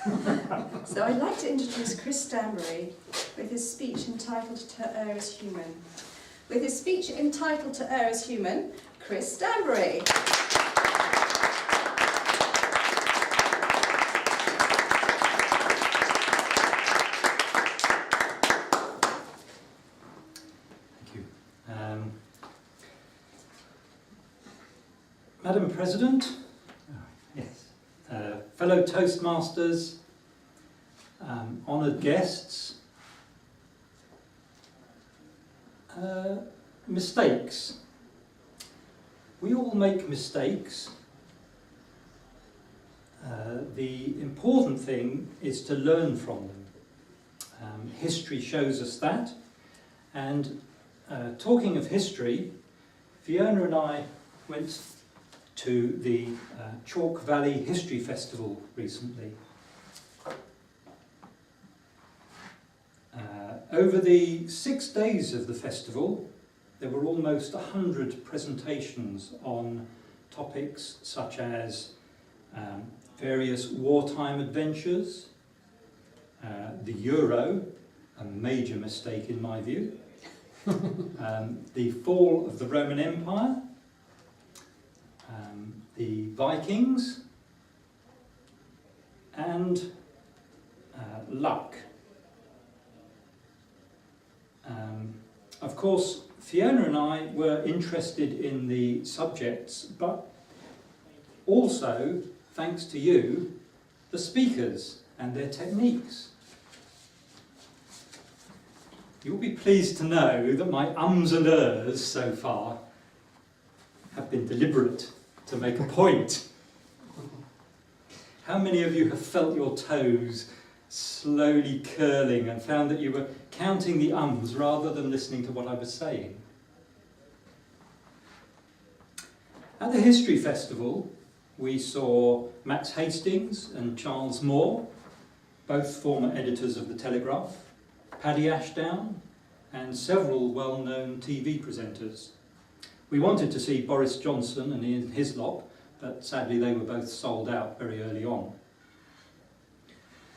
So I'd like to introduce Chris Stanbury with his speech entitled To Err as Human. With his speech entitled To Err as Human, Chris Stanbury. Madam President, fellow Toastmasters, honoured guests, mistakes. We all make mistakes. The important thing is to learn from them. History shows us that. And talking of history, Fiona and I went to the Chalk Valley History Festival recently. Over the 6 days of the festival, there were almost 100 presentations on topics such as various wartime adventures, the euro, a major mistake in my view, the fall of the Roman Empire, the Vikings, and luck. Of course, Fiona and I were interested in the subjects, but also, thanks to you, the speakers and their techniques. You'll be pleased to know that my ums and ers so far have been deliberate to make a point. How many of you have felt your toes slowly curling and found that you were counting the ums rather than listening to what I was saying? At the History Festival, we saw Max Hastings and Charles Moore, both former editors of The Telegraph, Paddy Ashdown, and several well-known TV presenters. We wanted to see Boris Johnson and Ian Hislop, but sadly they were both sold out very early on.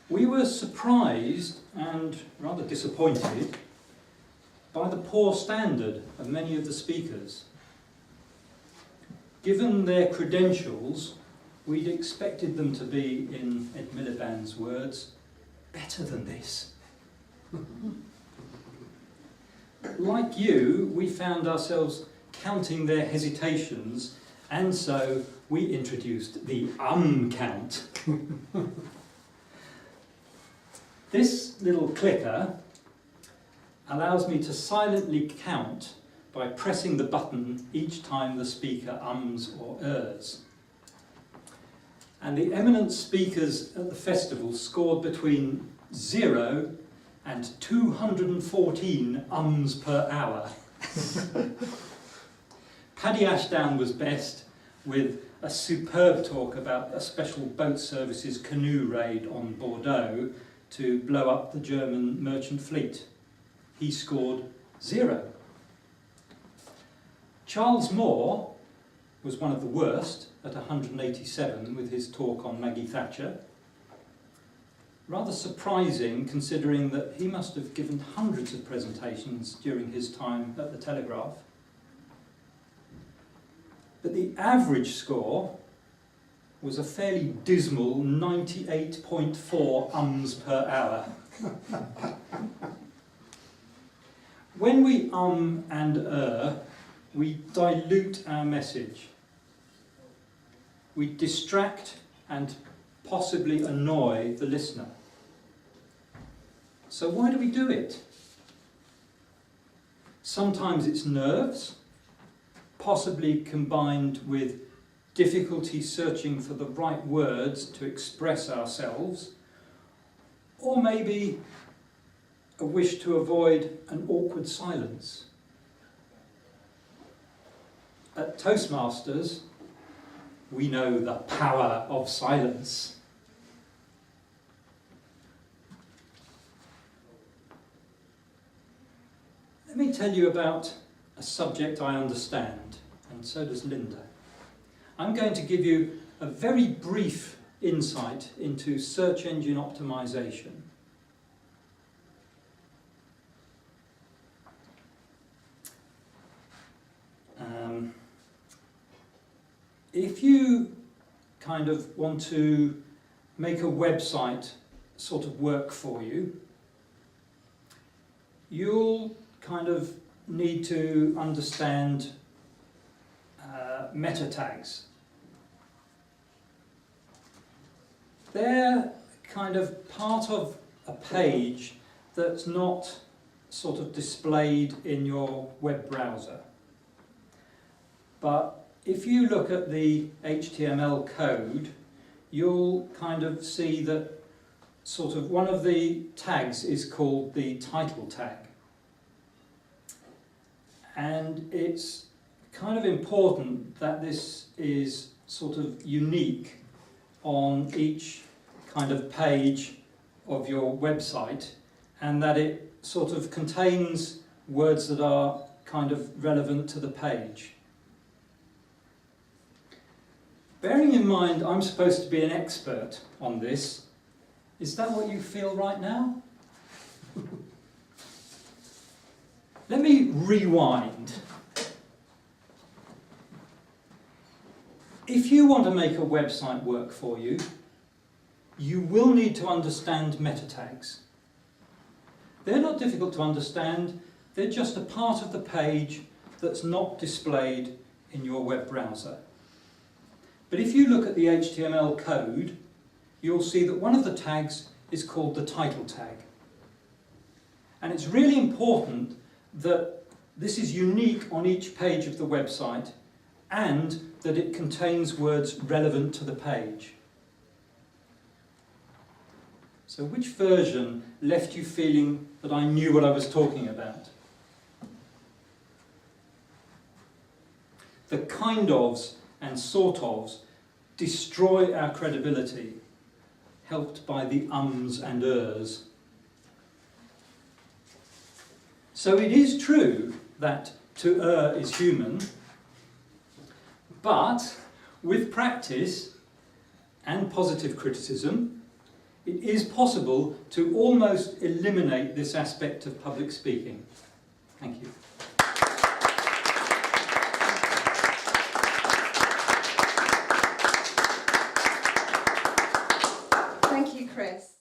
We were surprised and rather disappointed by the poor standard of many of the speakers. Given their credentials, we'd expected them to be, in Ed Miliband's words, better than this. Like you, we found ourselves counting their hesitations, and so we introduced the count. This little clicker allows me to silently count by pressing the button each time the speaker ums or ers. And the eminent speakers at the festival scored between 0 and 214 ums per hour. Paddy Ashdown was best, with a superb talk about a special boat services canoe raid on Bordeaux to blow up the German merchant fleet. He scored 0. Charles Moore was one of the worst at 187 with his talk on Maggie Thatcher. Rather surprising considering that he must have given hundreds of presentations during his time at the Telegraph. But the average score was a fairly dismal 98.4 ums per hour. When we and we dilute our message. We distract and possibly annoy the listener. So why do we do it? Sometimes it's nerves, possibly combined with difficulty searching for the right words to express ourselves, or maybe a wish to avoid an awkward silence. At Toastmasters, we know the power of silence. Let me tell you about a subject I understand, and so does Linda. I'm going to give you a very brief insight into search engine optimization. If you kind of want to make a website sort of work for you, you'll kind of need to understand meta tags. They're kind of part of a page that's not sort of displayed in your web browser. But if you look at the HTML code, you'll kind of see that sort of one of the tags is called the title tag. And it's kind of important that this is sort of unique on each kind of page of your website, and that it sort of contains words that are kind of relevant to the page. Bearing in mind I'm supposed to be an expert on this, is that what you feel right now? Let me rewind. If you want to make a website work for you, you will need to understand meta tags. They're not difficult to understand, they're just a part of the page that's not displayed in your web browser. But if you look at the HTML code, you'll see that one of the tags is called the title tag. And it's really important that this is unique on each page of the website and that it contains words relevant to the page. So which version left you feeling that I knew what I was talking about? The kind ofs and sort ofs destroy our credibility, helped by the ums and ers. So it is true that to err is human, but with practice and positive criticism, it is possible to almost eliminate this aspect of public speaking. Thank you.